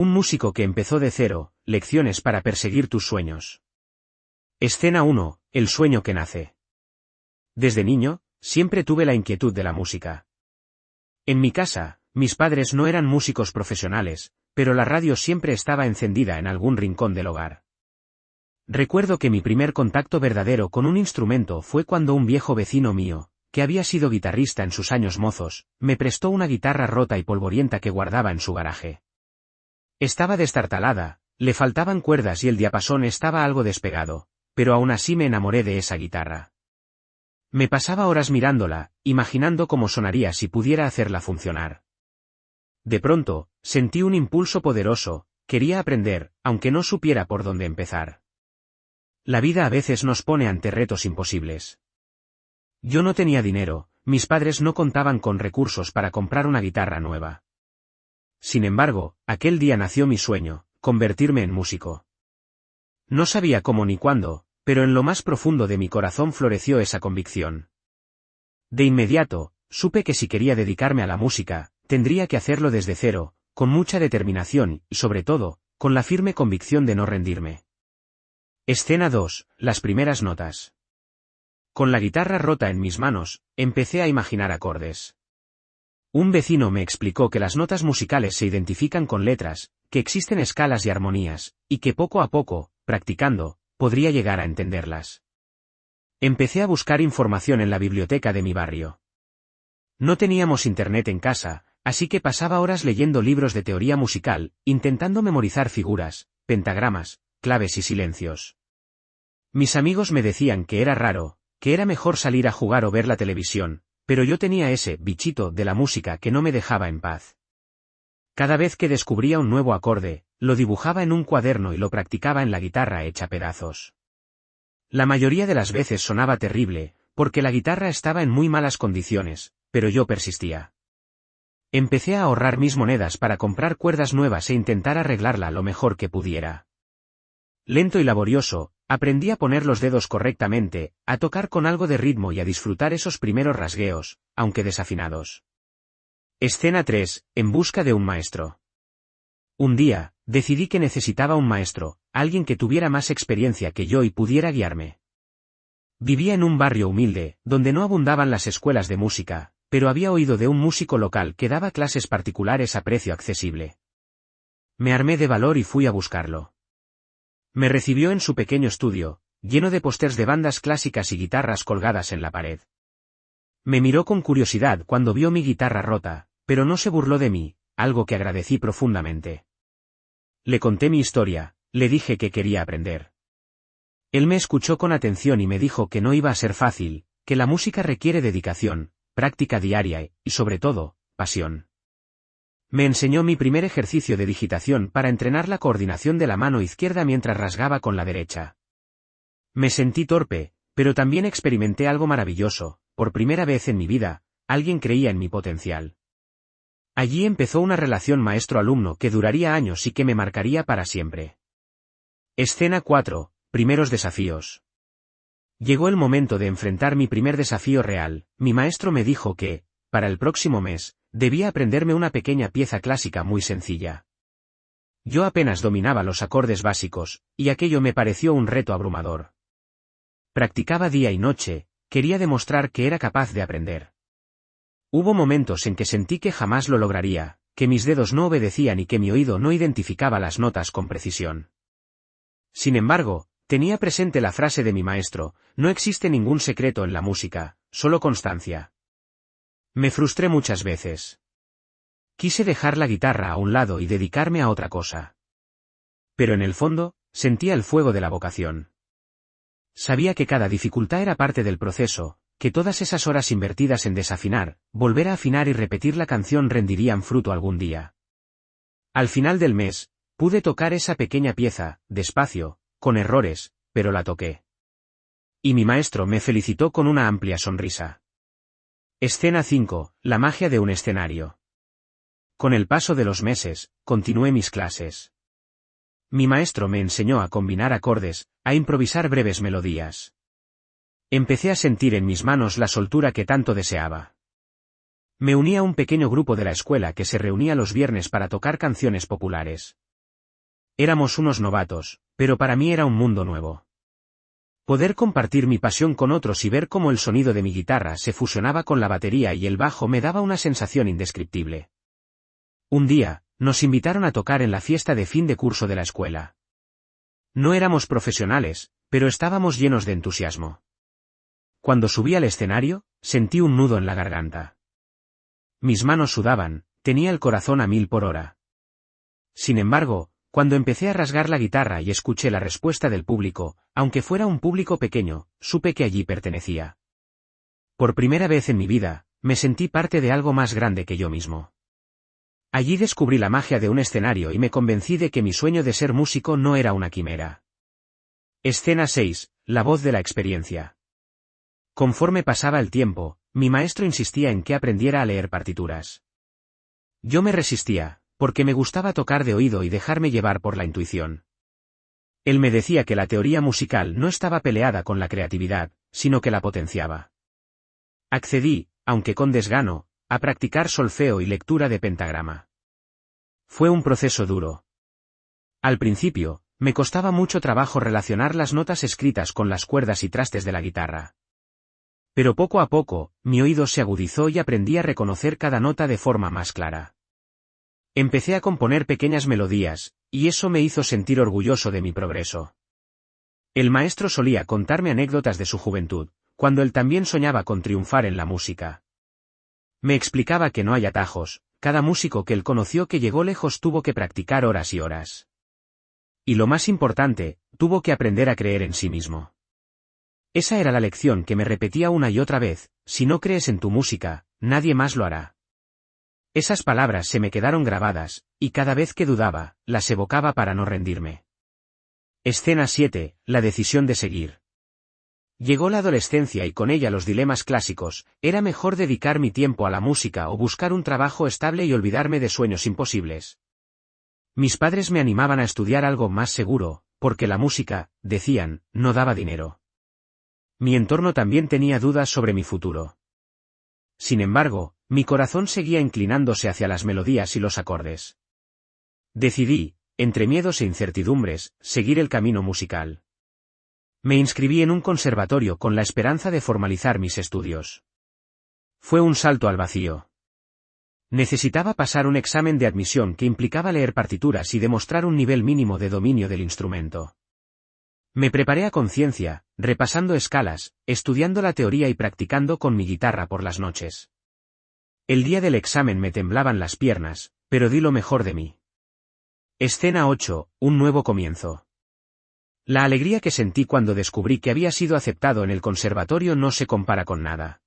Un músico que empezó de cero, lecciones para perseguir tus sueños. Escena 1, el sueño que nace. Desde niño, siempre tuve la inquietud de la música. En mi casa, mis padres no eran músicos profesionales, pero la radio siempre estaba encendida en algún rincón del hogar. Recuerdo que mi primer contacto verdadero con un instrumento fue cuando un viejo vecino mío, que había sido guitarrista en sus años mozos, me prestó una guitarra rota y polvorienta que guardaba en su garaje. Estaba destartalada, le faltaban cuerdas y el diapasón estaba algo despegado, pero aún así me enamoré de esa guitarra. Me pasaba horas mirándola, imaginando cómo sonaría si pudiera hacerla funcionar. De pronto, sentí un impulso poderoso, quería aprender, aunque no supiera por dónde empezar. La vida a veces nos pone ante retos imposibles. Yo no tenía dinero, mis padres no contaban con recursos para comprar una guitarra nueva. Sin embargo, aquel día nació mi sueño, convertirme en músico. No sabía cómo ni cuándo, pero en lo más profundo de mi corazón floreció esa convicción. De inmediato, supe que si quería dedicarme a la música, tendría que hacerlo desde cero, con mucha determinación y, sobre todo, con la firme convicción de no rendirme. Escena 2, las primeras notas. Con la guitarra rota en mis manos, empecé a imaginar acordes. Un vecino me explicó que las notas musicales se identifican con letras, que existen escalas y armonías, y que poco a poco, practicando, podría llegar a entenderlas. Empecé a buscar información en la biblioteca de mi barrio. No teníamos internet en casa, así que pasaba horas leyendo libros de teoría musical, intentando memorizar figuras, pentagramas, claves y silencios. Mis amigos me decían que era raro, que era mejor salir a jugar o ver la televisión, pero yo tenía ese bichito de la música que no me dejaba en paz. Cada vez que descubría un nuevo acorde, lo dibujaba en un cuaderno y lo practicaba en la guitarra hecha pedazos. La mayoría de las veces sonaba terrible, porque la guitarra estaba en muy malas condiciones, pero yo persistía. Empecé a ahorrar mis monedas para comprar cuerdas nuevas e intentar arreglarla lo mejor que pudiera. Lento y laborioso, aprendí a poner los dedos correctamente, a tocar con algo de ritmo y a disfrutar esos primeros rasgueos, aunque desafinados. Escena 3, en busca de un maestro. Un día, decidí que necesitaba un maestro, alguien que tuviera más experiencia que yo y pudiera guiarme. Vivía en un barrio humilde, donde no abundaban las escuelas de música, pero había oído de un músico local que daba clases particulares a precio accesible. Me armé de valor y fui a buscarlo. Me recibió en su pequeño estudio, lleno de pósters de bandas clásicas y guitarras colgadas en la pared. Me miró con curiosidad cuando vio mi guitarra rota, pero no se burló de mí, algo que agradecí profundamente. Le conté mi historia, le dije que quería aprender. Él me escuchó con atención y me dijo que no iba a ser fácil, que la música requiere dedicación, práctica diaria y, sobre todo, pasión. Me enseñó mi primer ejercicio de digitación para entrenar la coordinación de la mano izquierda mientras rasgaba con la derecha. Me sentí torpe, pero también experimenté algo maravilloso, por primera vez en mi vida, alguien creía en mi potencial. Allí empezó una relación maestro-alumno que duraría años y que me marcaría para siempre. Escena 4, primeros desafíos. Llegó el momento de enfrentar mi primer desafío real. Mi maestro me dijo que, para el próximo mes, debía aprenderme una pequeña pieza clásica muy sencilla. Yo apenas dominaba los acordes básicos, y aquello me pareció un reto abrumador. Practicaba día y noche, quería demostrar que era capaz de aprender. Hubo momentos en que sentí que jamás lo lograría, que mis dedos no obedecían y que mi oído no identificaba las notas con precisión. Sin embargo, tenía presente la frase de mi maestro: no existe ningún secreto en la música, solo constancia. Me frustré muchas veces. Quise dejar la guitarra a un lado y dedicarme a otra cosa. Pero en el fondo, sentía el fuego de la vocación. Sabía que cada dificultad era parte del proceso, que todas esas horas invertidas en desafinar, volver a afinar y repetir la canción rendirían fruto algún día. Al final del mes, pude tocar esa pequeña pieza, despacio, con errores, pero la toqué. Y mi maestro me felicitó con una amplia sonrisa. Escena 5, la magia de un escenario. Con el paso de los meses, continué mis clases. Mi maestro me enseñó a combinar acordes, a improvisar breves melodías. Empecé a sentir en mis manos la soltura que tanto deseaba. Me uní a un pequeño grupo de la escuela que se reunía los viernes para tocar canciones populares. Éramos unos novatos, pero para mí era un mundo nuevo. Poder compartir mi pasión con otros y ver cómo el sonido de mi guitarra se fusionaba con la batería y el bajo me daba una sensación indescriptible. Un día, nos invitaron a tocar en la fiesta de fin de curso de la escuela. No éramos profesionales, pero estábamos llenos de entusiasmo. Cuando subí al escenario, sentí un nudo en la garganta. Mis manos sudaban, tenía el corazón a 1000 por hora. Sin embargo, cuando empecé a rasgar la guitarra y escuché la respuesta del público, aunque fuera un público pequeño, supe que allí pertenecía. Por primera vez en mi vida, me sentí parte de algo más grande que yo mismo. Allí descubrí la magia de un escenario y me convencí de que mi sueño de ser músico no era una quimera. Escena 6. La voz de la experiencia. Conforme pasaba el tiempo, mi maestro insistía en que aprendiera a leer partituras. Yo me resistía, porque me gustaba tocar de oído y dejarme llevar por la intuición. Él me decía que la teoría musical no estaba peleada con la creatividad, sino que la potenciaba. Accedí, aunque con desgano, a practicar solfeo y lectura de pentagrama. Fue un proceso duro. Al principio, me costaba mucho trabajo relacionar las notas escritas con las cuerdas y trastes de la guitarra. Pero poco a poco, mi oído se agudizó y aprendí a reconocer cada nota de forma más clara. Empecé a componer pequeñas melodías, y eso me hizo sentir orgulloso de mi progreso. El maestro solía contarme anécdotas de su juventud, cuando él también soñaba con triunfar en la música. Me explicaba que no hay atajos, cada músico que él conoció que llegó lejos tuvo que practicar horas y horas. Y lo más importante, tuvo que aprender a creer en sí mismo. Esa era la lección que me repetía una y otra vez: si no crees en tu música, nadie más lo hará. Esas palabras se me quedaron grabadas, y cada vez que dudaba, las evocaba para no rendirme. Escena 7. La decisión de seguir. Llegó la adolescencia y con ella los dilemas clásicos: ¿era mejor dedicar mi tiempo a la música o buscar un trabajo estable y olvidarme de sueños imposibles? Mis padres me animaban a estudiar algo más seguro, porque la música, decían, no daba dinero. Mi entorno también tenía dudas sobre mi futuro. Sin embargo, mi corazón seguía inclinándose hacia las melodías y los acordes. Decidí, entre miedos e incertidumbres, seguir el camino musical. Me inscribí en un conservatorio con la esperanza de formalizar mis estudios. Fue un salto al vacío. Necesitaba pasar un examen de admisión que implicaba leer partituras y demostrar un nivel mínimo de dominio del instrumento. Me preparé a conciencia, repasando escalas, estudiando la teoría y practicando con mi guitarra por las noches. El día del examen me temblaban las piernas, pero di lo mejor de mí. Escena 8. Un nuevo comienzo. La alegría que sentí cuando descubrí que había sido aceptado en el conservatorio no se compara con nada.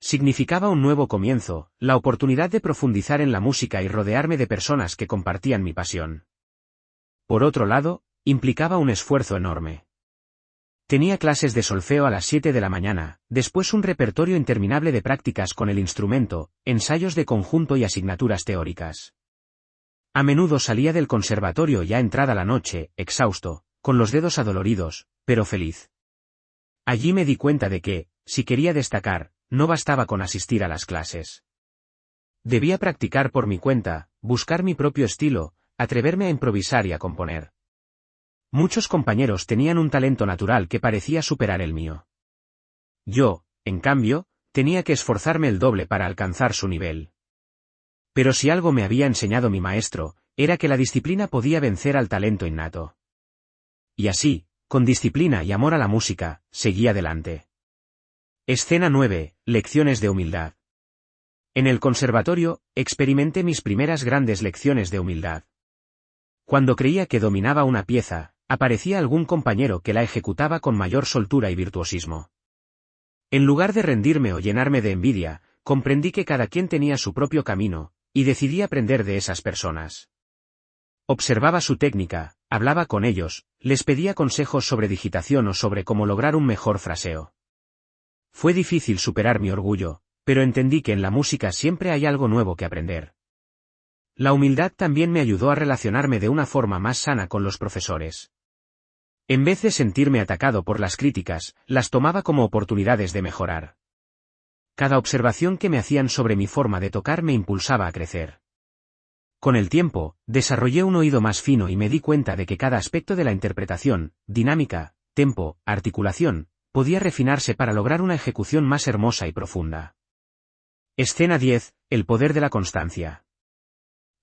Significaba un nuevo comienzo, la oportunidad de profundizar en la música y rodearme de personas que compartían mi pasión. Por otro lado, implicaba un esfuerzo enorme. Tenía clases de solfeo a las 7 de la mañana, después un repertorio interminable de prácticas con el instrumento, ensayos de conjunto y asignaturas teóricas. A menudo salía del conservatorio ya entrada la noche, exhausto, con los dedos adoloridos, pero feliz. Allí me di cuenta de que, si quería destacar, no bastaba con asistir a las clases. Debía practicar por mi cuenta, buscar mi propio estilo, atreverme a improvisar y a componer. Muchos compañeros tenían un talento natural que parecía superar el mío. Yo, en cambio, tenía que esforzarme el doble para alcanzar su nivel. Pero si algo me había enseñado mi maestro, era que la disciplina podía vencer al talento innato. Y así, con disciplina y amor a la música, seguí adelante. Escena 9. Lecciones de humildad. En el conservatorio, experimenté mis primeras grandes lecciones de humildad. Cuando creía que dominaba una pieza, aparecía algún compañero que la ejecutaba con mayor soltura y virtuosismo. En lugar de rendirme o llenarme de envidia, comprendí que cada quien tenía su propio camino, y decidí aprender de esas personas. Observaba su técnica, hablaba con ellos, les pedía consejos sobre digitación o sobre cómo lograr un mejor fraseo. Fue difícil superar mi orgullo, pero entendí que en la música siempre hay algo nuevo que aprender. La humildad también me ayudó a relacionarme de una forma más sana con los profesores. En vez de sentirme atacado por las críticas, las tomaba como oportunidades de mejorar. Cada observación que me hacían sobre mi forma de tocar me impulsaba a crecer. Con el tiempo, desarrollé un oído más fino y me di cuenta de que cada aspecto de la interpretación, dinámica, tempo, articulación, podía refinarse para lograr una ejecución más hermosa y profunda. Escena 10, el poder de la constancia.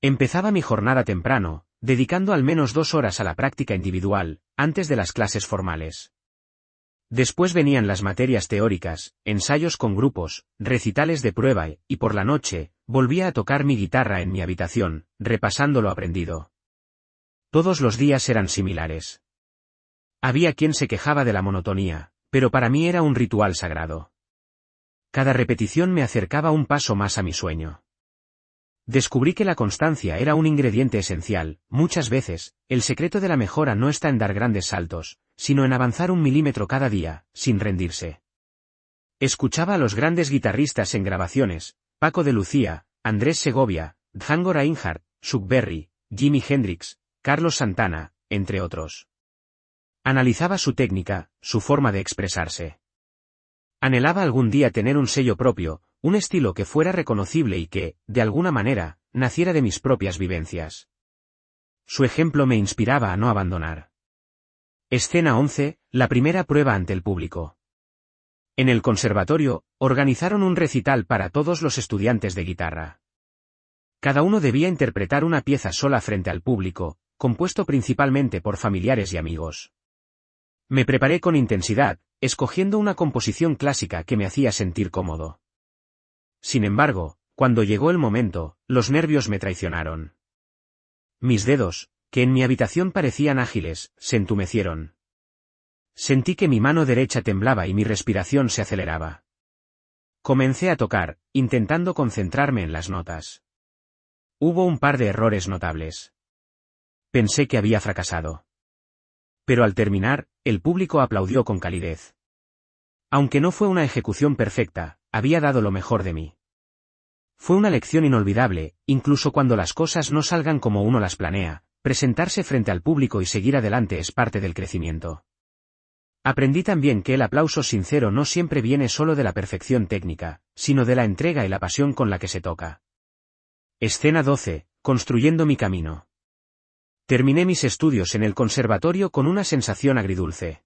Empezaba mi jornada temprano, dedicando al menos 2 horas a la práctica individual, antes de las clases formales. Después venían las materias teóricas, ensayos con grupos, recitales de prueba y por la noche, volvía a tocar mi guitarra en mi habitación, repasando lo aprendido. Todos los días eran similares. Había quien se quejaba de la monotonía, pero para mí era un ritual sagrado. Cada repetición me acercaba un paso más a mi sueño. Descubrí que la constancia era un ingrediente esencial. Muchas veces, el secreto de la mejora no está en dar grandes saltos, sino en avanzar 1 milímetro cada día, sin rendirse. Escuchaba a los grandes guitarristas en grabaciones, Paco de Lucía, Andrés Segovia, Django Reinhardt, Chuck Berry, Jimi Hendrix, Carlos Santana, entre otros. Analizaba su técnica, su forma de expresarse. Anhelaba algún día tener un sello propio, un estilo que fuera reconocible y que, de alguna manera, naciera de mis propias vivencias. Su ejemplo me inspiraba a no abandonar. Escena 11, la primera prueba ante el público. En el conservatorio, organizaron un recital para todos los estudiantes de guitarra. Cada uno debía interpretar una pieza sola frente al público, compuesto principalmente por familiares y amigos. Me preparé con intensidad, escogiendo una composición clásica que me hacía sentir cómodo. Sin embargo, cuando llegó el momento, los nervios me traicionaron. Mis dedos, que en mi habitación parecían ágiles, se entumecieron. Sentí que mi mano derecha temblaba y mi respiración se aceleraba. Comencé a tocar, intentando concentrarme en las notas. Hubo un par de errores notables. Pensé que había fracasado. Pero al terminar, el público aplaudió con calidez. Aunque no fue una ejecución perfecta, había dado lo mejor de mí. Fue una lección inolvidable, incluso cuando las cosas no salgan como uno las planea, presentarse frente al público y seguir adelante es parte del crecimiento. Aprendí también que el aplauso sincero no siempre viene solo de la perfección técnica, sino de la entrega y la pasión con la que se toca. Escena 12, construyendo mi camino. Terminé mis estudios en el conservatorio con una sensación agridulce.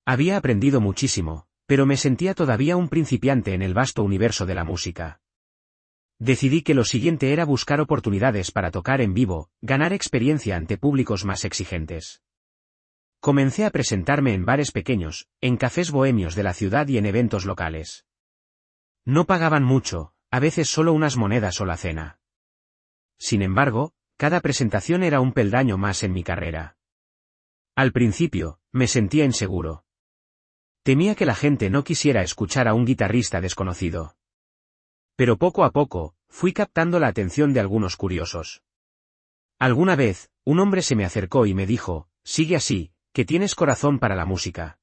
Había aprendido muchísimo, pero me sentía todavía un principiante en el vasto universo de la música. Decidí que lo siguiente era buscar oportunidades para tocar en vivo, ganar experiencia ante públicos más exigentes. Comencé a presentarme en bares pequeños, en cafés bohemios de la ciudad y en eventos locales. No pagaban mucho, a veces solo unas monedas o la cena. Sin embargo, cada presentación era un peldaño más en mi carrera. Al principio, me sentía inseguro. Temía que la gente no quisiera escuchar a un guitarrista desconocido. Pero poco a poco, fui captando la atención de algunos curiosos. Alguna vez, un hombre se me acercó y me dijo, «Sigue así, que tienes corazón para la música».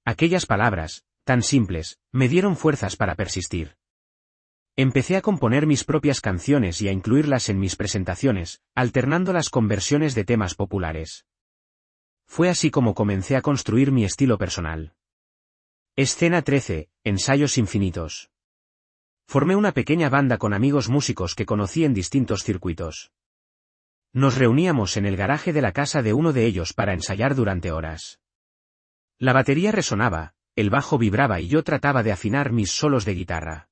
Aquellas palabras, tan simples, me dieron fuerzas para persistir. Empecé a componer mis propias canciones y a incluirlas en mis presentaciones, alternándolas con versiones de temas populares. Fue así como comencé a construir mi estilo personal. Escena 13, ensayos infinitos. Formé una pequeña banda con amigos músicos que conocí en distintos circuitos. Nos reuníamos en el garaje de la casa de uno de ellos para ensayar durante horas. La batería resonaba, el bajo vibraba y yo trataba de afinar mis solos de guitarra.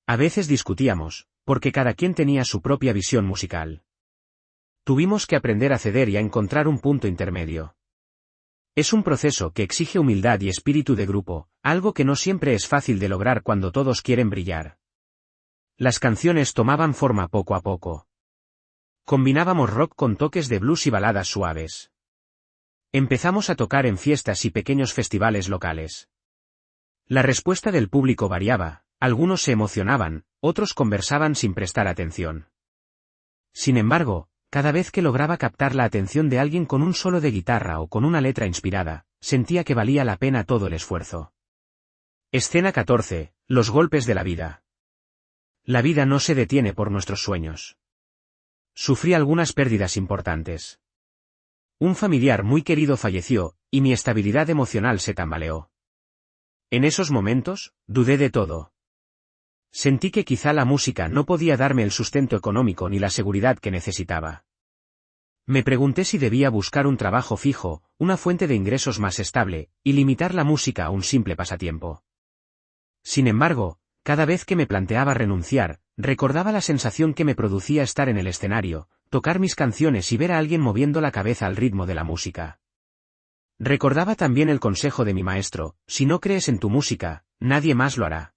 A veces discutíamos, porque cada quien tenía su propia visión musical. Tuvimos que aprender a ceder y a encontrar un punto intermedio. Es un proceso que exige humildad y espíritu de grupo, algo que no siempre es fácil de lograr cuando todos quieren brillar. Las canciones tomaban forma poco a poco. Combinábamos rock con toques de blues y baladas suaves. Empezamos a tocar en fiestas y pequeños festivales locales. La respuesta del público variaba, algunos se emocionaban, otros conversaban sin prestar atención. Sin embargo, cada vez que lograba captar la atención de alguien con un solo de guitarra o con una letra inspirada, sentía que valía la pena todo el esfuerzo. Escena 14, los golpes de la vida. La vida no se detiene por nuestros sueños. Sufrí algunas pérdidas importantes. Un familiar muy querido falleció, y mi estabilidad emocional se tambaleó. En esos momentos, dudé de todo. Sentí que quizá la música no podía darme el sustento económico ni la seguridad que necesitaba. Me pregunté si debía buscar un trabajo fijo, una fuente de ingresos más estable, y limitar la música a un simple pasatiempo. Sin embargo, cada vez que me planteaba renunciar, recordaba la sensación que me producía estar en el escenario, tocar mis canciones y ver a alguien moviendo la cabeza al ritmo de la música. Recordaba también el consejo de mi maestro: si no crees en tu música, nadie más lo hará.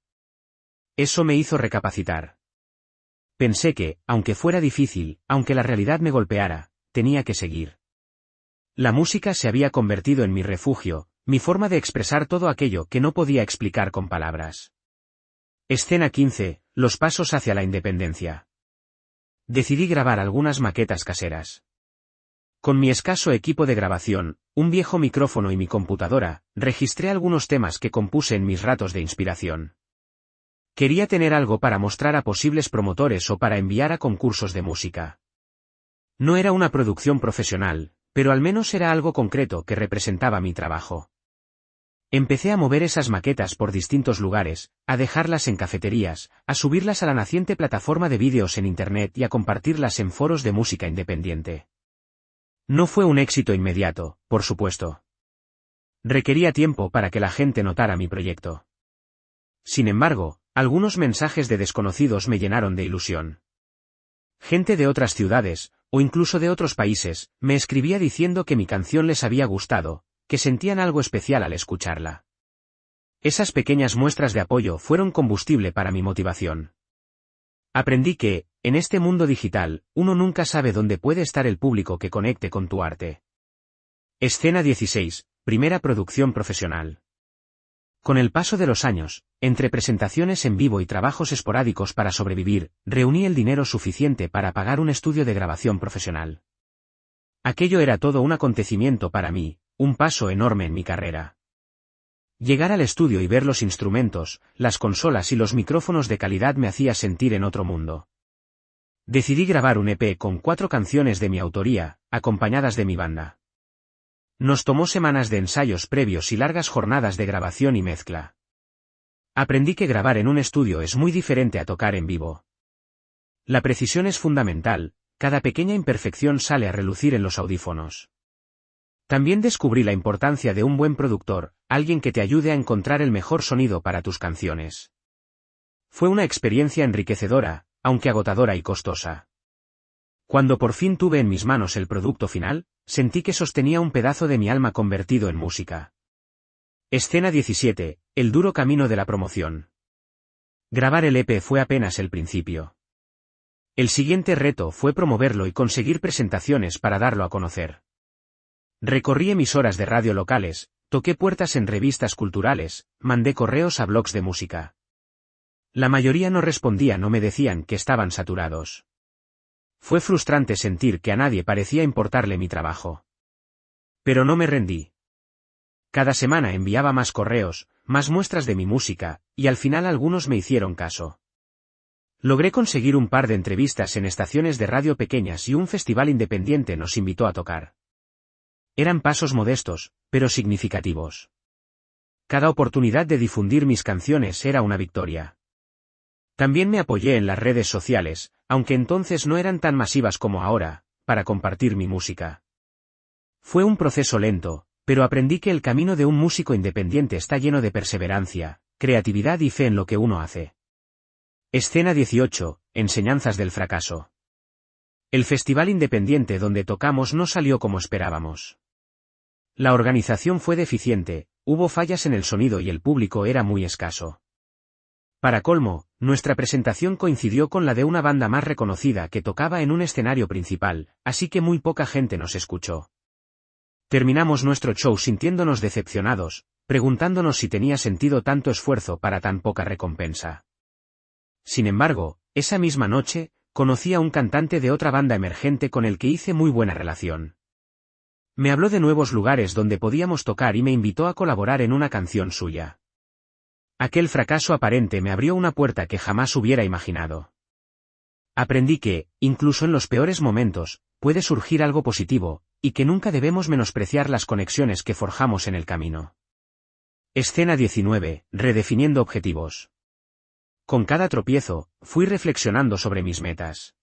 Eso me hizo recapacitar. Pensé que, aunque fuera difícil, aunque la realidad me golpeara, tenía que seguir. La música se había convertido en mi refugio, mi forma de expresar todo aquello que no podía explicar con palabras. Escena 15, los pasos hacia la independencia. Decidí grabar algunas maquetas caseras. Con mi escaso equipo de grabación, un viejo micrófono y mi computadora, registré algunos temas que compuse en mis ratos de inspiración. Quería tener algo para mostrar a posibles promotores o para enviar a concursos de música. No era una producción profesional, pero al menos era algo concreto que representaba mi trabajo. Empecé a mover esas maquetas por distintos lugares, a dejarlas en cafeterías, a subirlas a la naciente plataforma de vídeos en Internet y a compartirlas en foros de música independiente. No fue un éxito inmediato, por supuesto. Requería tiempo para que la gente notara mi proyecto. Sin embargo, algunos mensajes de desconocidos me llenaron de ilusión. Gente de otras ciudades, o incluso de otros países, me escribía diciendo que mi canción les había gustado, que sentían algo especial al escucharla. Esas pequeñas muestras de apoyo fueron combustible para mi motivación. Aprendí que, en este mundo digital, uno nunca sabe dónde puede estar el público que conecte con tu arte. Escena 16, primera producción profesional. Con el paso de los años, entre presentaciones en vivo y trabajos esporádicos para sobrevivir, reuní el dinero suficiente para pagar un estudio de grabación profesional. Aquello era todo un acontecimiento para mí, un paso enorme en mi carrera. Llegar al estudio y ver los instrumentos, las consolas y los micrófonos de calidad me hacía sentir en otro mundo. Decidí grabar un EP con 4 canciones de mi autoría, acompañadas de mi banda. Nos tomó semanas de ensayos previos y largas jornadas de grabación y mezcla. Aprendí que grabar en un estudio es muy diferente a tocar en vivo. La precisión es fundamental, cada pequeña imperfección sale a relucir en los audífonos. También descubrí la importancia de un buen productor, alguien que te ayude a encontrar el mejor sonido para tus canciones. Fue una experiencia enriquecedora, aunque agotadora y costosa. Cuando por fin tuve en mis manos el producto final, sentí que sostenía un pedazo de mi alma convertido en música. Escena 17, el duro camino de la promoción. Grabar el EP fue apenas el principio. El siguiente reto fue promoverlo y conseguir presentaciones para darlo a conocer. Recorrí emisoras de radio locales, toqué puertas en revistas culturales, mandé correos a blogs de música. La mayoría no respondían o me decían que estaban saturados. Fue frustrante sentir que a nadie parecía importarle mi trabajo. Pero no me rendí. Cada semana enviaba más correos, más muestras de mi música, y al final algunos me hicieron caso. Logré conseguir un par de entrevistas en estaciones de radio pequeñas y un festival independiente nos invitó a tocar. Eran pasos modestos, pero significativos. Cada oportunidad de difundir mis canciones era una victoria. También me apoyé en las redes sociales, aunque entonces no eran tan masivas como ahora, para compartir mi música. Fue un proceso lento, pero aprendí que el camino de un músico independiente está lleno de perseverancia, creatividad y fe en lo que uno hace. Escena 18, enseñanzas del fracaso. El festival independiente donde tocamos no salió como esperábamos. La organización fue deficiente, hubo fallas en el sonido y el público era muy escaso. Para colmo, nuestra presentación coincidió con la de una banda más reconocida que tocaba en un escenario principal, así que muy poca gente nos escuchó. Terminamos nuestro show sintiéndonos decepcionados, preguntándonos si tenía sentido tanto esfuerzo para tan poca recompensa. Sin embargo, esa misma noche, conocí a un cantante de otra banda emergente con el que hice muy buena relación. Me habló de nuevos lugares donde podíamos tocar y me invitó a colaborar en una canción suya. Aquel fracaso aparente me abrió una puerta que jamás hubiera imaginado. Aprendí que, incluso en los peores momentos, puede surgir algo positivo, y que nunca debemos menospreciar las conexiones que forjamos en el camino. Escena 19, redefiniendo objetivos. Con cada tropiezo, fui reflexionando sobre mis metas.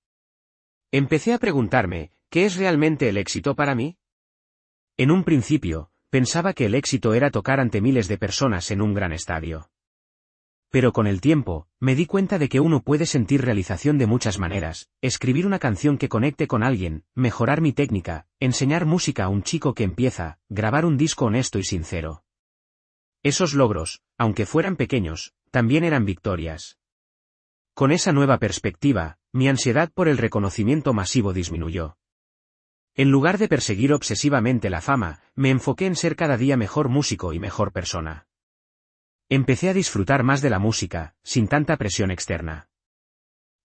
Empecé a preguntarme, ¿qué es realmente el éxito para mí? En un principio, pensaba que el éxito era tocar ante miles de personas en un gran estadio. Pero con el tiempo, me di cuenta de que uno puede sentir realización de muchas maneras: escribir una canción que conecte con alguien, mejorar mi técnica, enseñar música a un chico que empieza, grabar un disco honesto y sincero. Esos logros, aunque fueran pequeños, también eran victorias. Con esa nueva perspectiva, mi ansiedad por el reconocimiento masivo disminuyó. En lugar de perseguir obsesivamente la fama, me enfoqué en ser cada día mejor músico y mejor persona. Empecé a disfrutar más de la música, sin tanta presión externa.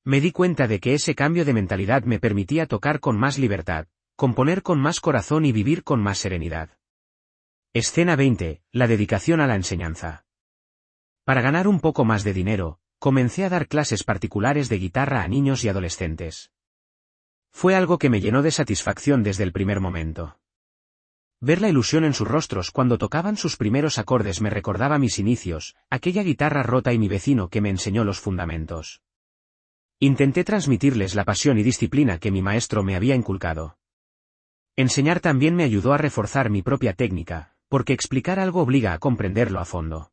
Me di cuenta de que ese cambio de mentalidad me permitía tocar con más libertad, componer con más corazón y vivir con más serenidad. Escena 20, la dedicación a la enseñanza. Para ganar un poco más de dinero, comencé a dar clases particulares de guitarra a niños y adolescentes. Fue algo que me llenó de satisfacción desde el primer momento. Ver la ilusión en sus rostros cuando tocaban sus primeros acordes me recordaba mis inicios, aquella guitarra rota y mi vecino que me enseñó los fundamentos. Intenté transmitirles la pasión y disciplina que mi maestro me había inculcado. Enseñar también me ayudó a reforzar mi propia técnica, porque explicar algo obliga a comprenderlo a fondo.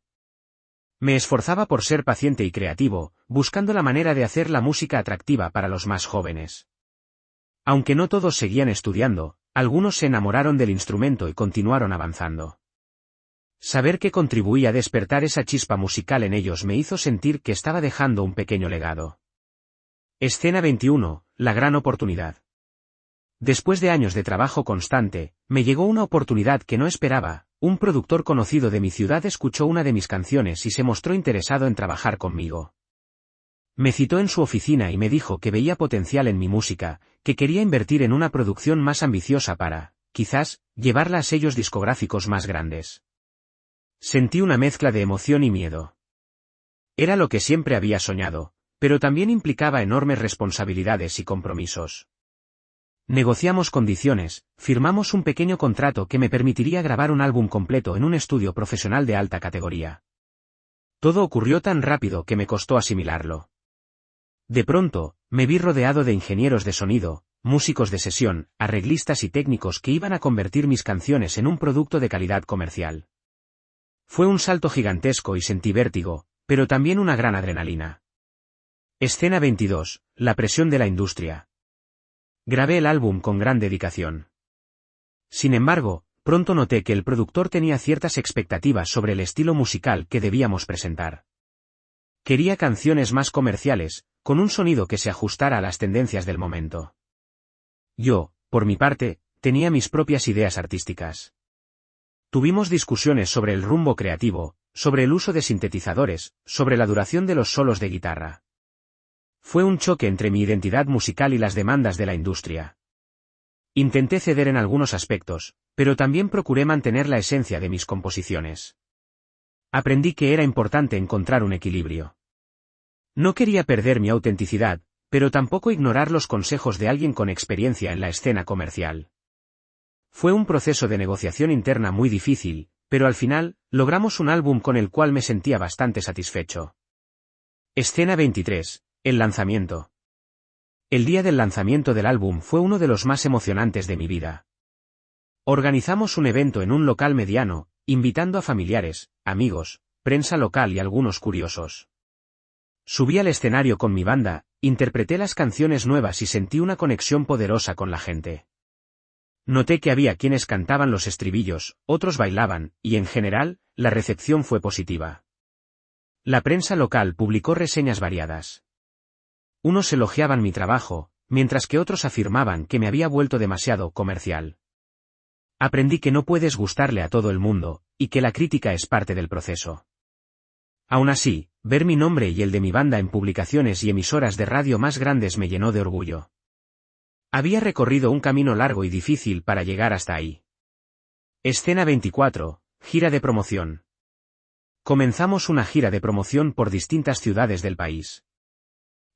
Me esforzaba por ser paciente y creativo, buscando la manera de hacer la música atractiva para los más jóvenes. Aunque no todos seguían estudiando, algunos se enamoraron del instrumento y continuaron avanzando. Saber que contribuí a despertar esa chispa musical en ellos me hizo sentir que estaba dejando un pequeño legado. Escena 21, la gran oportunidad. Después de años de trabajo constante, me llegó una oportunidad que no esperaba. Un productor conocido de mi ciudad escuchó una de mis canciones y se mostró interesado en trabajar conmigo. Me citó en su oficina y me dijo que veía potencial en mi música, que quería invertir en una producción más ambiciosa para, quizás, llevarla a sellos discográficos más grandes. Sentí una mezcla de emoción y miedo. Era lo que siempre había soñado, pero también implicaba enormes responsabilidades y compromisos. Negociamos condiciones, firmamos un pequeño contrato que me permitiría grabar un álbum completo en un estudio profesional de alta categoría. Todo ocurrió tan rápido que me costó asimilarlo. De pronto, me vi rodeado de ingenieros de sonido, músicos de sesión, arreglistas y técnicos que iban a convertir mis canciones en un producto de calidad comercial. Fue un salto gigantesco y sentí vértigo, pero también una gran adrenalina. Escena 22, la presión de la industria. Grabé el álbum con gran dedicación. Sin embargo, pronto noté que el productor tenía ciertas expectativas sobre el estilo musical que debíamos presentar. Quería canciones más comerciales, con un sonido que se ajustara a las tendencias del momento. Yo, por mi parte, tenía mis propias ideas artísticas. Tuvimos discusiones sobre el rumbo creativo, sobre el uso de sintetizadores, sobre la duración de los solos de guitarra. Fue un choque entre mi identidad musical y las demandas de la industria. Intenté ceder en algunos aspectos, pero también procuré mantener la esencia de mis composiciones. Aprendí que era importante encontrar un equilibrio. No quería perder mi autenticidad, pero tampoco ignorar los consejos de alguien con experiencia en la escena comercial. Fue un proceso de negociación interna muy difícil, pero al final, logramos un álbum con el cual me sentía bastante satisfecho. Escena 23. El lanzamiento. El día del lanzamiento del álbum fue uno de los más emocionantes de mi vida. Organizamos un evento en un local mediano, invitando a familiares, amigos, prensa local y algunos curiosos. Subí al escenario con mi banda, interpreté las canciones nuevas y sentí una conexión poderosa con la gente. Noté que había quienes cantaban los estribillos, otros bailaban, y en general, la recepción fue positiva. La prensa local publicó reseñas variadas. Unos elogiaban mi trabajo, mientras que otros afirmaban que me había vuelto demasiado comercial. Aprendí que no puedes gustarle a todo el mundo, y que la crítica es parte del proceso. Aún así, ver mi nombre y el de mi banda en publicaciones y emisoras de radio más grandes me llenó de orgullo. Había recorrido un camino largo y difícil para llegar hasta ahí. Escena 24, gira de promoción. Comenzamos una gira de promoción por distintas ciudades del país.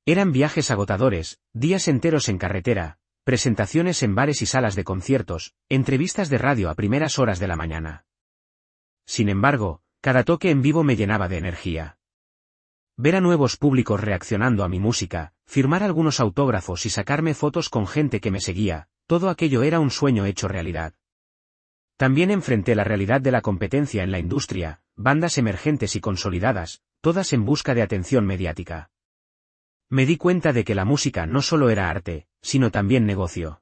Eran viajes agotadores, días enteros en carretera, presentaciones en bares y salas de conciertos, entrevistas de radio a primeras horas de la mañana. Sin embargo, cada toque en vivo me llenaba de energía. Ver a nuevos públicos reaccionando a mi música, firmar algunos autógrafos y sacarme fotos con gente que me seguía, todo aquello era un sueño hecho realidad. También enfrenté la realidad de la competencia en la industria, bandas emergentes y consolidadas, todas en busca de atención mediática. Me di cuenta de que la música no solo era arte, sino también negocio.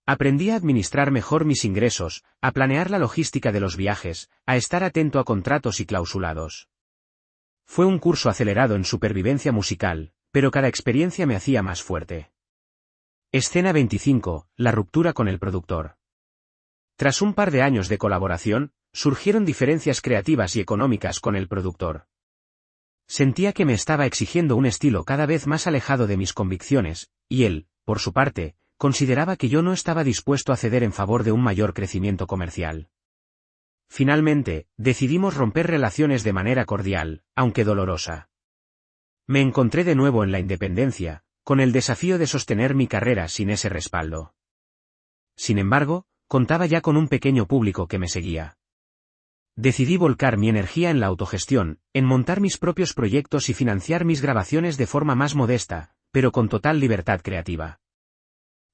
Aprendí a administrar mejor mis ingresos, a planear la logística de los viajes, a estar atento a contratos y clausulados. Fue un curso acelerado en supervivencia musical, pero cada experiencia me hacía más fuerte. Escena 25, la ruptura con el productor. Tras un par de años de colaboración, surgieron diferencias creativas y económicas con el productor. Sentía que me estaba exigiendo un estilo cada vez más alejado de mis convicciones, y él, por su parte, consideraba que yo no estaba dispuesto a ceder en favor de un mayor crecimiento comercial. Finalmente, decidimos romper relaciones de manera cordial, aunque dolorosa. Me encontré de nuevo en la independencia, con el desafío de sostener mi carrera sin ese respaldo. Sin embargo, contaba ya con un pequeño público que me seguía. Decidí volcar mi energía en la autogestión, en montar mis propios proyectos y financiar mis grabaciones de forma más modesta, pero con total libertad creativa.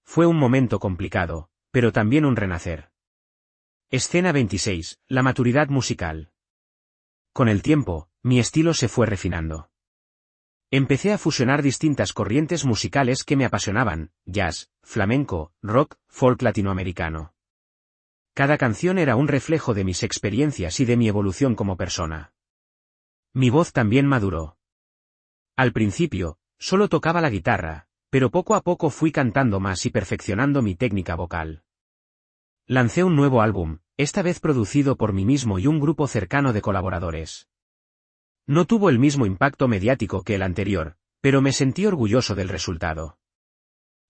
Fue un momento complicado, pero también un renacer. Escena 26, la maturidad musical. Con el tiempo, mi estilo se fue refinando. Empecé a fusionar distintas corrientes musicales que me apasionaban, jazz, flamenco, rock, folk latinoamericano. Cada canción era un reflejo de mis experiencias y de mi evolución como persona. Mi voz también maduró. Al principio, solo tocaba la guitarra, pero poco a poco fui cantando más y perfeccionando mi técnica vocal. Lancé un nuevo álbum, esta vez producido por mí mismo y un grupo cercano de colaboradores. No tuvo el mismo impacto mediático que el anterior, pero me sentí orgulloso del resultado.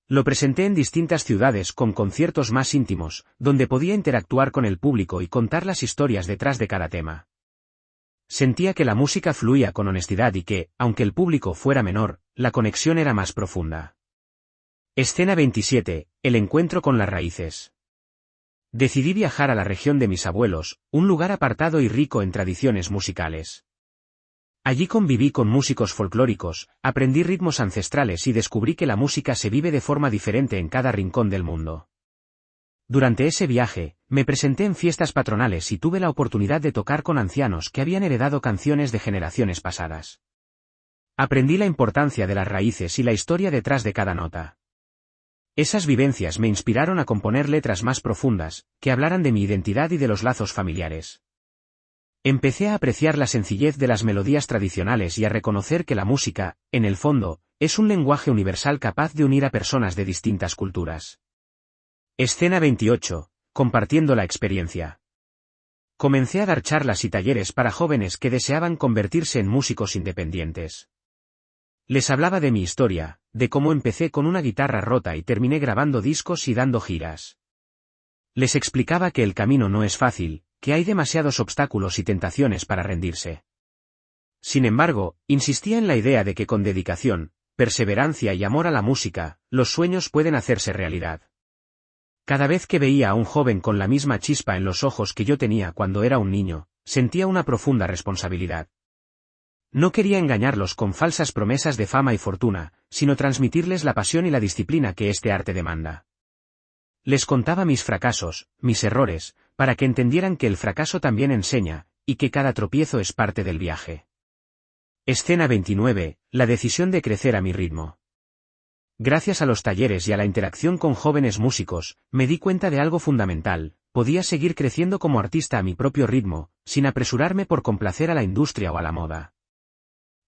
Lo presenté en distintas ciudades con conciertos más íntimos, donde podía interactuar con el público y contar las historias detrás de cada tema. Sentía que la música fluía con honestidad y que, aunque el público fuera menor, la conexión era más profunda. Escena 27, el encuentro con las raíces. Decidí viajar a la región de mis abuelos, un lugar apartado y rico en tradiciones musicales. Allí conviví con músicos folclóricos, aprendí ritmos ancestrales y descubrí que la música se vive de forma diferente en cada rincón del mundo. Durante ese viaje, me presenté en fiestas patronales y tuve la oportunidad de tocar con ancianos que habían heredado canciones de generaciones pasadas. Aprendí la importancia de las raíces y la historia detrás de cada nota. Esas vivencias me inspiraron a componer letras más profundas, que hablaran de mi identidad y de los lazos familiares. Empecé a apreciar la sencillez de las melodías tradicionales y a reconocer que la música, en el fondo, es un lenguaje universal capaz de unir a personas de distintas culturas. Escena 28, compartiendo la experiencia. Comencé a dar charlas y talleres para jóvenes que deseaban convertirse en músicos independientes. Les hablaba de mi historia, de cómo empecé con una guitarra rota y terminé grabando discos y dando giras. Les explicaba que el camino no es fácil, que hay demasiados obstáculos y tentaciones para rendirse. Sin embargo, insistía en la idea de que con dedicación, perseverancia y amor a la música, los sueños pueden hacerse realidad. Cada vez que veía a un joven con la misma chispa en los ojos que yo tenía cuando era un niño, sentía una profunda responsabilidad. No quería engañarlos con falsas promesas de fama y fortuna, sino transmitirles la pasión y la disciplina que este arte demanda. Les contaba mis fracasos, mis errores, para que entendieran que el fracaso también enseña, y que cada tropiezo es parte del viaje. Escena 29, la decisión de crecer a mi ritmo. Gracias a los talleres y a la interacción con jóvenes músicos, me di cuenta de algo fundamental: podía seguir creciendo como artista a mi propio ritmo, sin apresurarme por complacer a la industria o a la moda.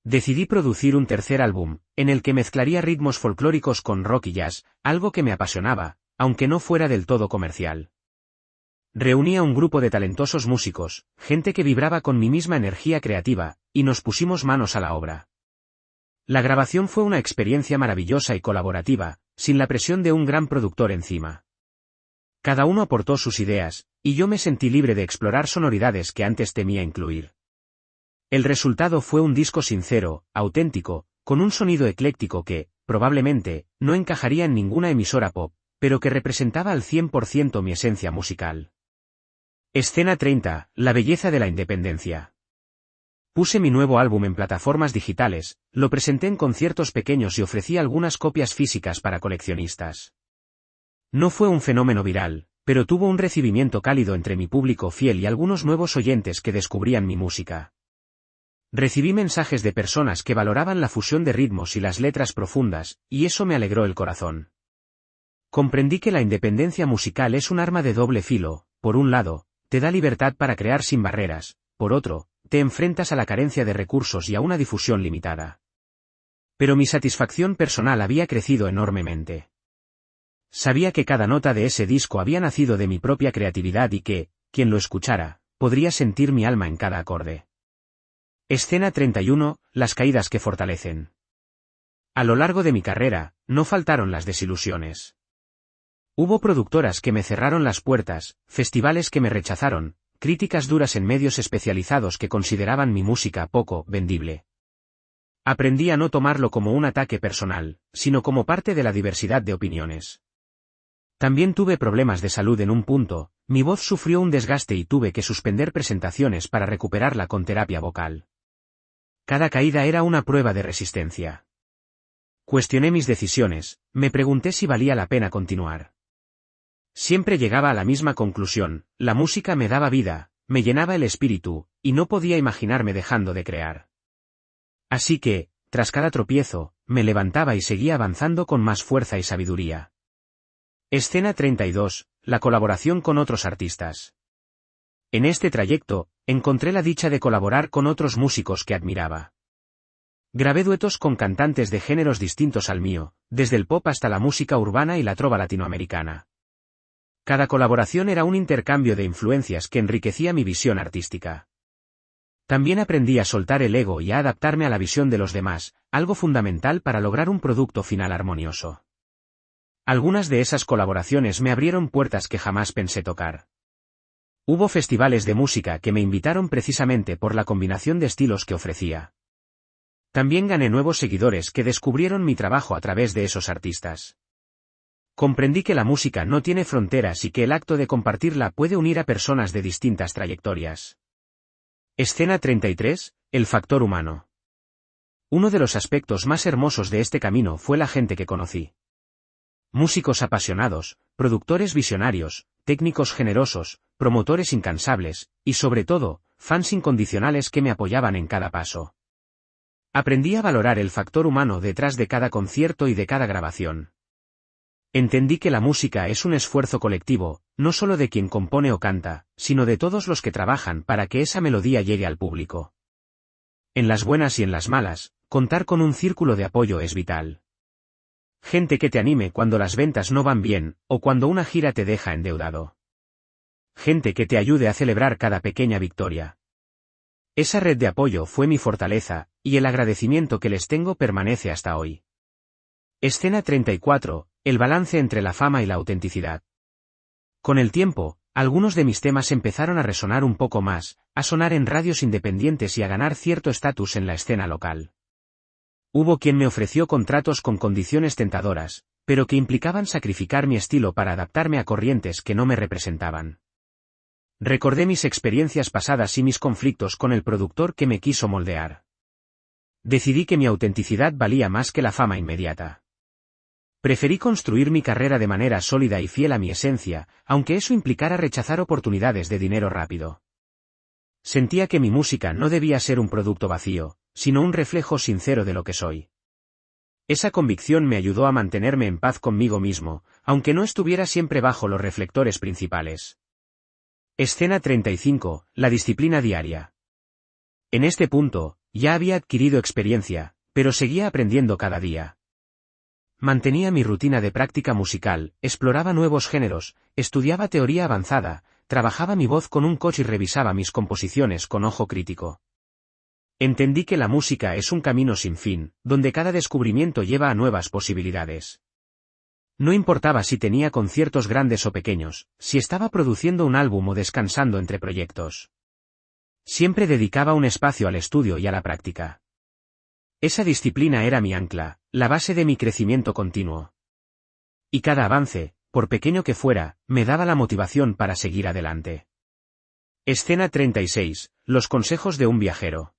Decidí producir un tercer álbum, en el que mezclaría ritmos folclóricos con rock y jazz, algo que me apasionaba, aunque no fuera del todo comercial. Reuní a un grupo de talentosos músicos, gente que vibraba con mi misma energía creativa, y nos pusimos manos a la obra. La grabación fue una experiencia maravillosa y colaborativa, sin la presión de un gran productor encima. Cada uno aportó sus ideas, y yo me sentí libre de explorar sonoridades que antes temía incluir. El resultado fue un disco sincero, auténtico, con un sonido ecléctico que, probablemente, no encajaría en ninguna emisora pop, pero que representaba al 100% mi esencia musical. Escena 30, la belleza de la independencia. Puse mi nuevo álbum en plataformas digitales, lo presenté en conciertos pequeños y ofrecí algunas copias físicas para coleccionistas. No fue un fenómeno viral, pero tuvo un recibimiento cálido entre mi público fiel y algunos nuevos oyentes que descubrían mi música. Recibí mensajes de personas que valoraban la fusión de ritmos y las letras profundas, y eso me alegró el corazón. Comprendí que la independencia musical es un arma de doble filo. Por un lado, te da libertad para crear sin barreras, por otro, te enfrentas a la carencia de recursos y a una difusión limitada. Pero mi satisfacción personal había crecido enormemente. Sabía que cada nota de ese disco había nacido de mi propia creatividad y que, quien lo escuchara, podría sentir mi alma en cada acorde. Escena 31, las caídas que fortalecen. A lo largo de mi carrera, no faltaron las desilusiones. Hubo productoras que me cerraron las puertas, festivales que me rechazaron, críticas duras en medios especializados que consideraban mi música poco vendible. Aprendí a no tomarlo como un ataque personal, sino como parte de la diversidad de opiniones. También tuve problemas de salud en un punto, mi voz sufrió un desgaste y tuve que suspender presentaciones para recuperarla con terapia vocal. Cada caída era una prueba de resistencia. Cuestioné mis decisiones, me pregunté si valía la pena continuar. Siempre llegaba a la misma conclusión, la música me daba vida, me llenaba el espíritu, y no podía imaginarme dejando de crear. Así que, tras cada tropiezo, me levantaba y seguía avanzando con más fuerza y sabiduría. Escena 32, la colaboración con otros artistas. En este trayecto, encontré la dicha de colaborar con otros músicos que admiraba. Grabé duetos con cantantes de géneros distintos al mío, desde el pop hasta la música urbana y la trova latinoamericana. Cada colaboración era un intercambio de influencias que enriquecía mi visión artística. También aprendí a soltar el ego y a adaptarme a la visión de los demás, algo fundamental para lograr un producto final armonioso. Algunas de esas colaboraciones me abrieron puertas que jamás pensé tocar. Hubo festivales de música que me invitaron precisamente por la combinación de estilos que ofrecía. También gané nuevos seguidores que descubrieron mi trabajo a través de esos artistas. Comprendí que la música no tiene fronteras y que el acto de compartirla puede unir a personas de distintas trayectorias. Escena 33, el factor humano. Uno de los aspectos más hermosos de este camino fue la gente que conocí. Músicos apasionados, productores visionarios, técnicos generosos, promotores incansables, y sobre todo, fans incondicionales que me apoyaban en cada paso. Aprendí a valorar el factor humano detrás de cada concierto y de cada grabación. Entendí que la música es un esfuerzo colectivo, no solo de quien compone o canta, sino de todos los que trabajan para que esa melodía llegue al público. En las buenas y en las malas, contar con un círculo de apoyo es vital. Gente que te anime cuando las ventas no van bien, o cuando una gira te deja endeudado. Gente que te ayude a celebrar cada pequeña victoria. Esa red de apoyo fue mi fortaleza, y el agradecimiento que les tengo permanece hasta hoy. Escena 34, el balance entre la fama y la autenticidad. Con el tiempo, algunos de mis temas empezaron a resonar un poco más, a sonar en radios independientes y a ganar cierto estatus en la escena local. Hubo quien me ofreció contratos con condiciones tentadoras, pero que implicaban sacrificar mi estilo para adaptarme a corrientes que no me representaban. Recordé mis experiencias pasadas y mis conflictos con el productor que me quiso moldear. Decidí que mi autenticidad valía más que la fama inmediata. Preferí construir mi carrera de manera sólida y fiel a mi esencia, aunque eso implicara rechazar oportunidades de dinero rápido. Sentía que mi música no debía ser un producto vacío, sino un reflejo sincero de lo que soy. Esa convicción me ayudó a mantenerme en paz conmigo mismo, aunque no estuviera siempre bajo los reflectores principales. Escena 35, la disciplina diaria. En este punto, ya había adquirido experiencia, pero seguía aprendiendo cada día. Mantenía mi rutina de práctica musical, exploraba nuevos géneros, estudiaba teoría avanzada, trabajaba mi voz con un coach y revisaba mis composiciones con ojo crítico. Entendí que la música es un camino sin fin, donde cada descubrimiento lleva a nuevas posibilidades. No importaba si tenía conciertos grandes o pequeños, si estaba produciendo un álbum o descansando entre proyectos. Siempre dedicaba un espacio al estudio y a la práctica. Esa disciplina era mi ancla, la base de mi crecimiento continuo. Y cada avance, por pequeño que fuera, me daba la motivación para seguir adelante. Escena 36, los consejos de un viajero.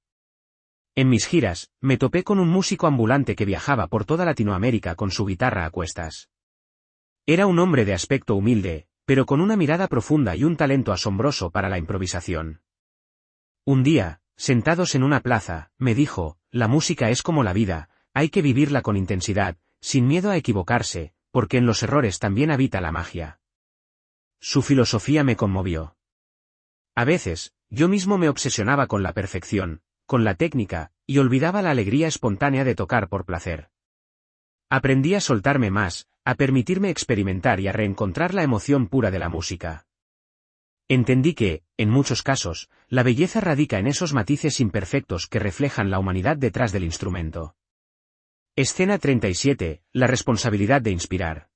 En mis giras, me topé con un músico ambulante que viajaba por toda Latinoamérica con su guitarra a cuestas. Era un hombre de aspecto humilde, pero con una mirada profunda y un talento asombroso para la improvisación. Un día, sentados en una plaza, me dijo, la música es como la vida, hay que vivirla con intensidad, sin miedo a equivocarse, porque en los errores también habita la magia. Su filosofía me conmovió. A veces, yo mismo me obsesionaba con la perfección, con la técnica, y olvidaba la alegría espontánea de tocar por placer. Aprendí a soltarme más, a permitirme experimentar y a reencontrar la emoción pura de la música. Entendí que, en muchos casos, la belleza radica en esos matices imperfectos que reflejan la humanidad detrás del instrumento. Escena 37, la responsabilidad de inspirar.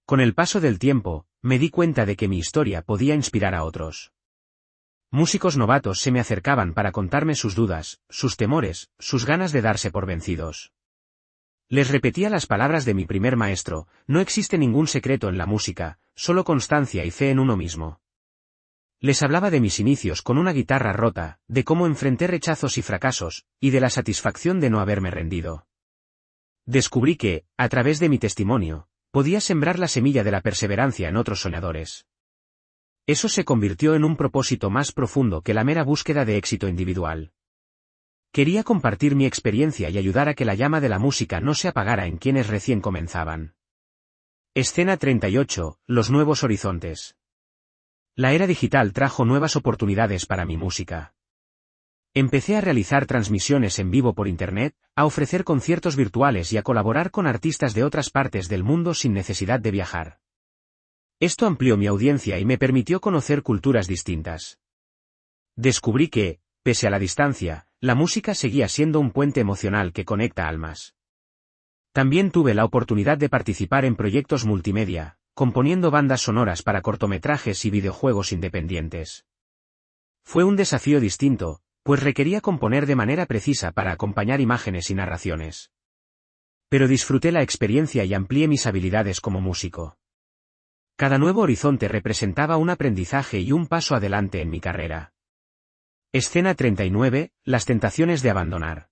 Con el paso del tiempo, me di cuenta de que mi historia podía inspirar a otros. Músicos novatos se me acercaban para contarme sus dudas, sus temores, sus ganas de darse por vencidos. Les repetía las palabras de mi primer maestro, no existe ningún secreto en la música, solo constancia y fe en uno mismo. Les hablaba de mis inicios con una guitarra rota, de cómo enfrenté rechazos y fracasos, y de la satisfacción de no haberme rendido. Descubrí que, a través de mi testimonio, podía sembrar la semilla de la perseverancia en otros soñadores. Eso se convirtió en un propósito más profundo que la mera búsqueda de éxito individual. Quería compartir mi experiencia y ayudar a que la llama de la música no se apagara en quienes recién comenzaban. Escena 38, los nuevos horizontes. La era digital trajo nuevas oportunidades para mi música. Empecé a realizar transmisiones en vivo por Internet, a ofrecer conciertos virtuales y a colaborar con artistas de otras partes del mundo sin necesidad de viajar. Esto amplió mi audiencia y me permitió conocer culturas distintas. Descubrí que, pese a la distancia, la música seguía siendo un puente emocional que conecta almas. También tuve la oportunidad de participar en proyectos multimedia, componiendo bandas sonoras para cortometrajes y videojuegos independientes. Fue un desafío distinto, pues requería componer de manera precisa para acompañar imágenes y narraciones. Pero disfruté la experiencia y amplié mis habilidades como músico. Cada nuevo horizonte representaba un aprendizaje y un paso adelante en mi carrera. Escena 39, las tentaciones de abandonar.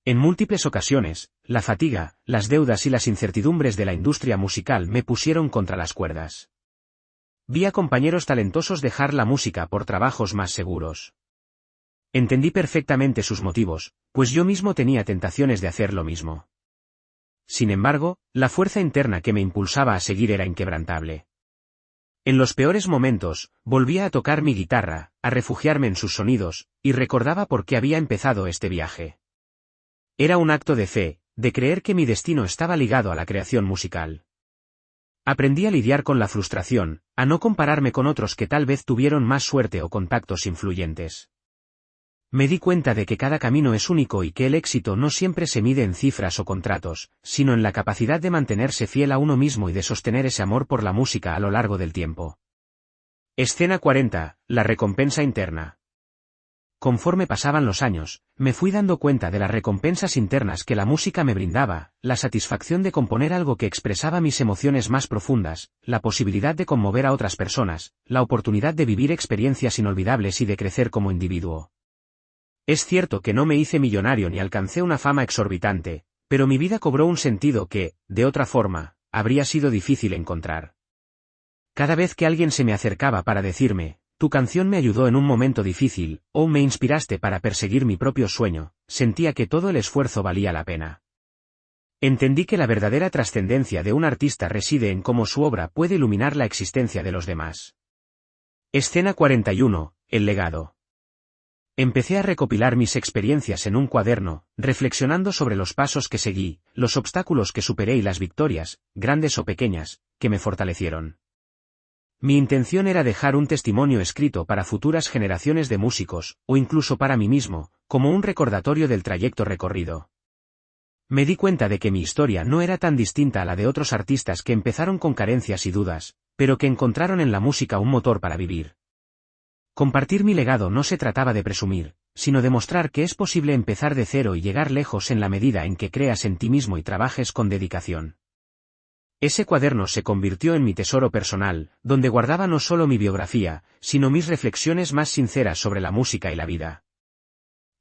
En múltiples ocasiones, la fatiga, las deudas y las incertidumbres de la industria musical me pusieron contra las cuerdas. Vi a compañeros talentosos dejar la música por trabajos más seguros. Entendí perfectamente sus motivos, pues yo mismo tenía tentaciones de hacer lo mismo. Sin embargo, la fuerza interna que me impulsaba a seguir era inquebrantable. En los peores momentos, volvía a tocar mi guitarra, a refugiarme en sus sonidos, y recordaba por qué había empezado este viaje. Era un acto de fe, de creer que mi destino estaba ligado a la creación musical. Aprendí a lidiar con la frustración, a no compararme con otros que tal vez tuvieron más suerte o contactos influyentes. Me di cuenta de que cada camino es único y que el éxito no siempre se mide en cifras o contratos, sino en la capacidad de mantenerse fiel a uno mismo y de sostener ese amor por la música a lo largo del tiempo. Escena 40, la recompensa interna. Conforme pasaban los años, me fui dando cuenta de las recompensas internas que la música me brindaba, la satisfacción de componer algo que expresaba mis emociones más profundas, la posibilidad de conmover a otras personas, la oportunidad de vivir experiencias inolvidables y de crecer como individuo. Es cierto que no me hice millonario ni alcancé una fama exorbitante, pero mi vida cobró un sentido que, de otra forma, habría sido difícil encontrar. Cada vez que alguien se me acercaba para decirme, tu canción me ayudó en un momento difícil, o me inspiraste para perseguir mi propio sueño, sentía que todo el esfuerzo valía la pena. Entendí que la verdadera trascendencia de un artista reside en cómo su obra puede iluminar la existencia de los demás. Escena 41, el legado. Empecé a recopilar mis experiencias en un cuaderno, reflexionando sobre los pasos que seguí, los obstáculos que superé y las victorias, grandes o pequeñas, que me fortalecieron. Mi intención era dejar un testimonio escrito para futuras generaciones de músicos, o incluso para mí mismo, como un recordatorio del trayecto recorrido. Me di cuenta de que mi historia no era tan distinta a la de otros artistas que empezaron con carencias y dudas, pero que encontraron en la música un motor para vivir. Compartir mi legado no se trataba de presumir, sino de mostrar que es posible empezar de cero y llegar lejos en la medida en que creas en ti mismo y trabajes con dedicación. Ese cuaderno se convirtió en mi tesoro personal, donde guardaba no solo mi biografía, sino mis reflexiones más sinceras sobre la música y la vida.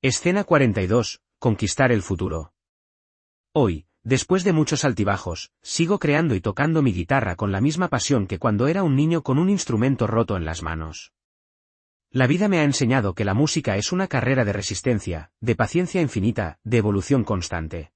Escena 42, conquistar el futuro. Hoy, después de muchos altibajos, sigo creando y tocando mi guitarra con la misma pasión que cuando era un niño con un instrumento roto en las manos. La vida me ha enseñado que la música es una carrera de resistencia, de paciencia infinita, de evolución constante.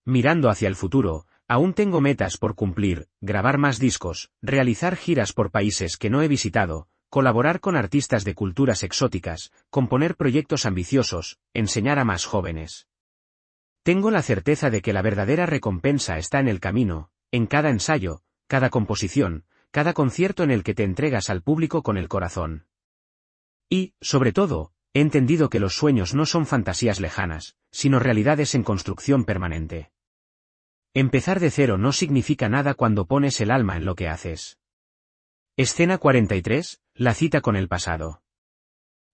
Mirando hacia el futuro, aún tengo metas por cumplir, grabar más discos, realizar giras por países que no he visitado, colaborar con artistas de culturas exóticas, componer proyectos ambiciosos, enseñar a más jóvenes. Tengo la certeza de que la verdadera recompensa está en el camino, en cada ensayo, cada composición, cada concierto en el que te entregas al público con el corazón. Y, sobre todo, he entendido que los sueños no son fantasías lejanas, sino realidades en construcción permanente. Empezar de cero no significa nada cuando pones el alma en lo que haces. Escena 43, la cita con el pasado.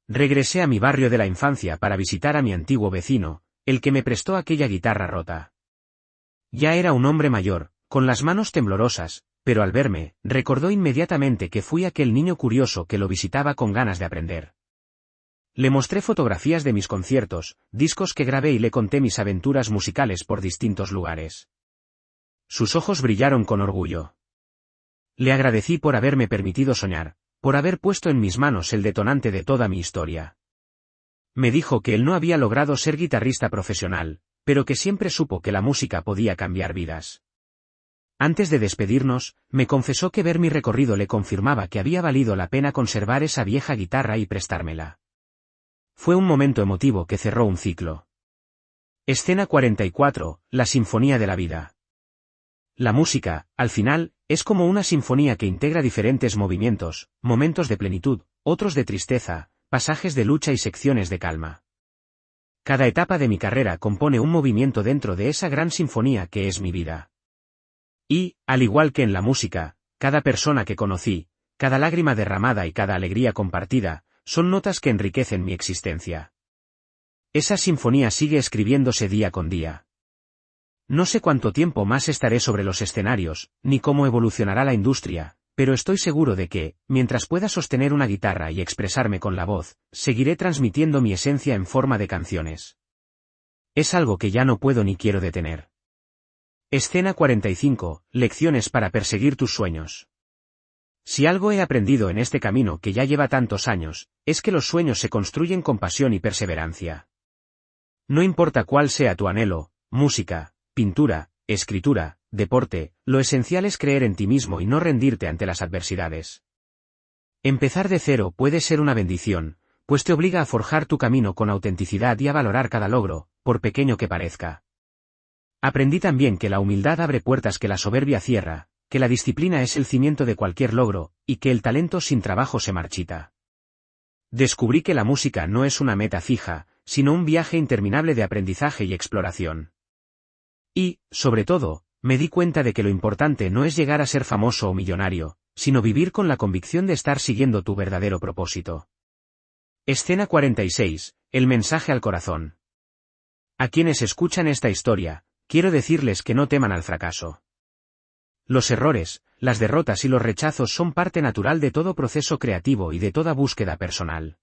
Regresé a mi barrio de la infancia para visitar a mi antiguo vecino, el que me prestó aquella guitarra rota. Ya era un hombre mayor, con las manos temblorosas, pero al verme, recordó inmediatamente que fui aquel niño curioso que lo visitaba con ganas de aprender. Le mostré fotografías de mis conciertos, discos que grabé y le conté mis aventuras musicales por distintos lugares. Sus ojos brillaron con orgullo. Le agradecí por haberme permitido soñar, por haber puesto en mis manos el detonante de toda mi historia. Me dijo que él no había logrado ser guitarrista profesional, pero que siempre supo que la música podía cambiar vidas. Antes de despedirnos, me confesó que ver mi recorrido le confirmaba que había valido la pena conservar esa vieja guitarra y prestármela. Fue un momento emotivo que cerró un ciclo. Escena 44, la sinfonía de la vida. La música, al final, es como una sinfonía que integra diferentes movimientos, momentos de plenitud, otros de tristeza, pasajes de lucha y secciones de calma. Cada etapa de mi carrera compone un movimiento dentro de esa gran sinfonía que es mi vida. Y, al igual que en la música, cada persona que conocí, cada lágrima derramada y cada alegría compartida, son notas que enriquecen mi existencia. Esa sinfonía sigue escribiéndose día con día. No sé cuánto tiempo más estaré sobre los escenarios, ni cómo evolucionará la industria, pero estoy seguro de que, mientras pueda sostener una guitarra y expresarme con la voz, seguiré transmitiendo mi esencia en forma de canciones. Es algo que ya no puedo ni quiero detener. Escena 45, lecciones para perseguir tus sueños. Si algo he aprendido en este camino que ya lleva tantos años, es que los sueños se construyen con pasión y perseverancia. No importa cuál sea tu anhelo, música, pintura, escritura, deporte, lo esencial es creer en ti mismo y no rendirte ante las adversidades. Empezar de cero puede ser una bendición, pues te obliga a forjar tu camino con autenticidad y a valorar cada logro, por pequeño que parezca. Aprendí también que la humildad abre puertas que la soberbia cierra, que la disciplina es el cimiento de cualquier logro, y que el talento sin trabajo se marchita. Descubrí que la música no es una meta fija, sino un viaje interminable de aprendizaje y exploración. Y, sobre todo, me di cuenta de que lo importante no es llegar a ser famoso o millonario, sino vivir con la convicción de estar siguiendo tu verdadero propósito. Escena 46, el mensaje al corazón. A quienes escuchan esta historia, quiero decirles que no teman al fracaso. Los errores, las derrotas y los rechazos son parte natural de todo proceso creativo y de toda búsqueda personal.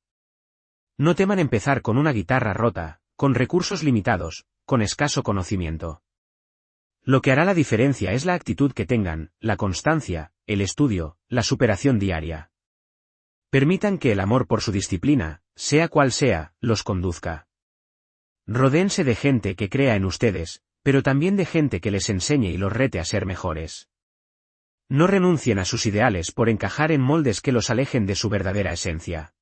No teman empezar con una guitarra rota, con recursos limitados, con escaso conocimiento. Lo que hará la diferencia es la actitud que tengan, la constancia, el estudio, la superación diaria. Permitan que el amor por su disciplina, sea cual sea, los conduzca. Rodéense de gente que crea en ustedes, pero también de gente que les enseñe y los rete a ser mejores. No renuncien a sus ideales por encajar en moldes que los alejen de su verdadera esencia.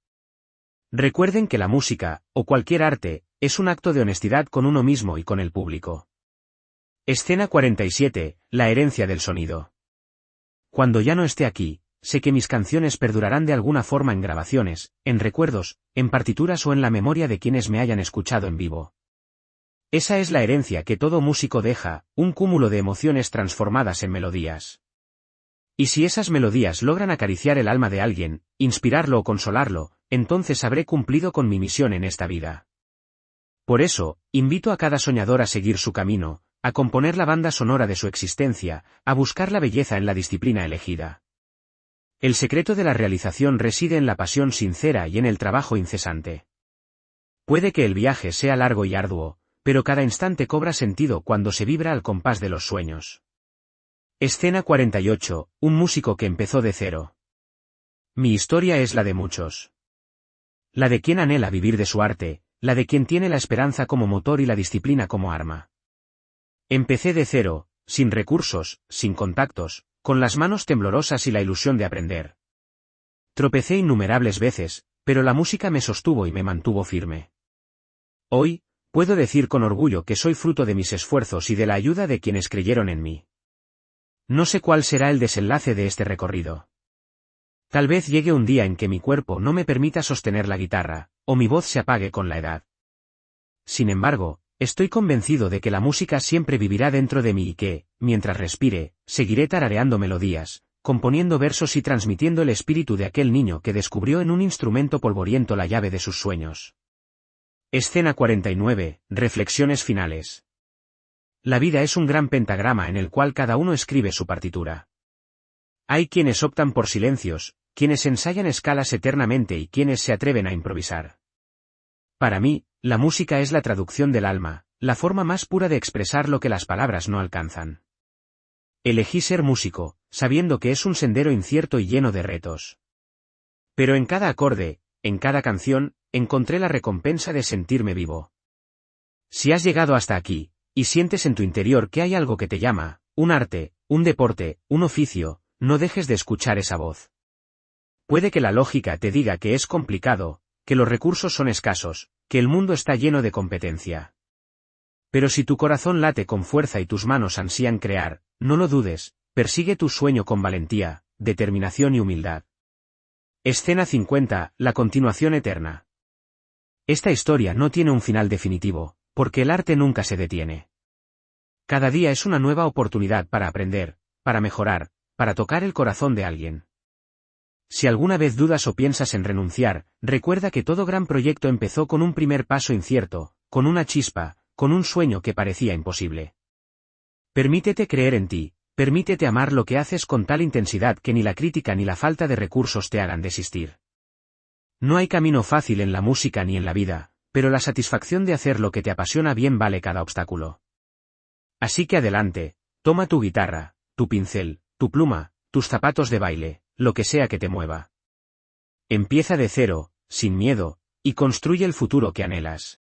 Recuerden que la música, o cualquier arte, es un acto de honestidad con uno mismo y con el público. Escena 47, la herencia del sonido. Cuando ya no esté aquí, sé que mis canciones perdurarán de alguna forma en grabaciones, en recuerdos, en partituras o en la memoria de quienes me hayan escuchado en vivo. Esa es la herencia que todo músico deja, un cúmulo de emociones transformadas en melodías. Y si esas melodías logran acariciar el alma de alguien, inspirarlo o consolarlo, entonces habré cumplido con mi misión en esta vida. Por eso, invito a cada soñador a seguir su camino, a componer la banda sonora de su existencia, a buscar la belleza en la disciplina elegida. El secreto de la realización reside en la pasión sincera y en el trabajo incesante. Puede que el viaje sea largo y arduo, pero cada instante cobra sentido cuando se vibra al compás de los sueños. Escena 48, un músico que empezó de cero. Mi historia es la de muchos. La de quien anhela vivir de su arte, la de quien tiene la esperanza como motor y la disciplina como arma. Empecé de cero, sin recursos, sin contactos, con las manos temblorosas y la ilusión de aprender. Tropecé innumerables veces, pero la música me sostuvo y me mantuvo firme. Hoy, puedo decir con orgullo que soy fruto de mis esfuerzos y de la ayuda de quienes creyeron en mí. No sé cuál será el desenlace de este recorrido. Tal vez llegue un día en que mi cuerpo no me permita sostener la guitarra, o mi voz se apague con la edad. Sin embargo, estoy convencido de que la música siempre vivirá dentro de mí y que, mientras respire, seguiré tarareando melodías, componiendo versos y transmitiendo el espíritu de aquel niño que descubrió en un instrumento polvoriento la llave de sus sueños. Escena 49, reflexiones finales. La vida es un gran pentagrama en el cual cada uno escribe su partitura. Hay quienes optan por silencios, quienes ensayan escalas eternamente y quienes se atreven a improvisar. Para mí, la música es la traducción del alma, la forma más pura de expresar lo que las palabras no alcanzan. Elegí ser músico, sabiendo que es un sendero incierto y lleno de retos. Pero en cada acorde, en cada canción, encontré la recompensa de sentirme vivo. Si has llegado hasta aquí, y sientes en tu interior que hay algo que te llama, un arte, un deporte, un oficio, no dejes de escuchar esa voz. Puede que la lógica te diga que es complicado, que los recursos son escasos, que el mundo está lleno de competencia. Pero si tu corazón late con fuerza y tus manos ansían crear, no lo dudes, persigue tu sueño con valentía, determinación y humildad. Escena 50, la continuación eterna. Esta historia no tiene un final definitivo, porque el arte nunca se detiene. Cada día es una nueva oportunidad para aprender, para mejorar, para tocar el corazón de alguien. Si alguna vez dudas o piensas en renunciar, recuerda que todo gran proyecto empezó con un primer paso incierto, con una chispa, con un sueño que parecía imposible. Permítete creer en ti, permítete amar lo que haces con tal intensidad que ni la crítica ni la falta de recursos te hagan desistir. No hay camino fácil en la música ni en la vida, pero la satisfacción de hacer lo que te apasiona bien vale cada obstáculo. Así que adelante, toma tu guitarra, tu pincel, tu pluma, tus zapatos de baile, lo que sea que te mueva. Empieza de cero, sin miedo, y construye el futuro que anhelas.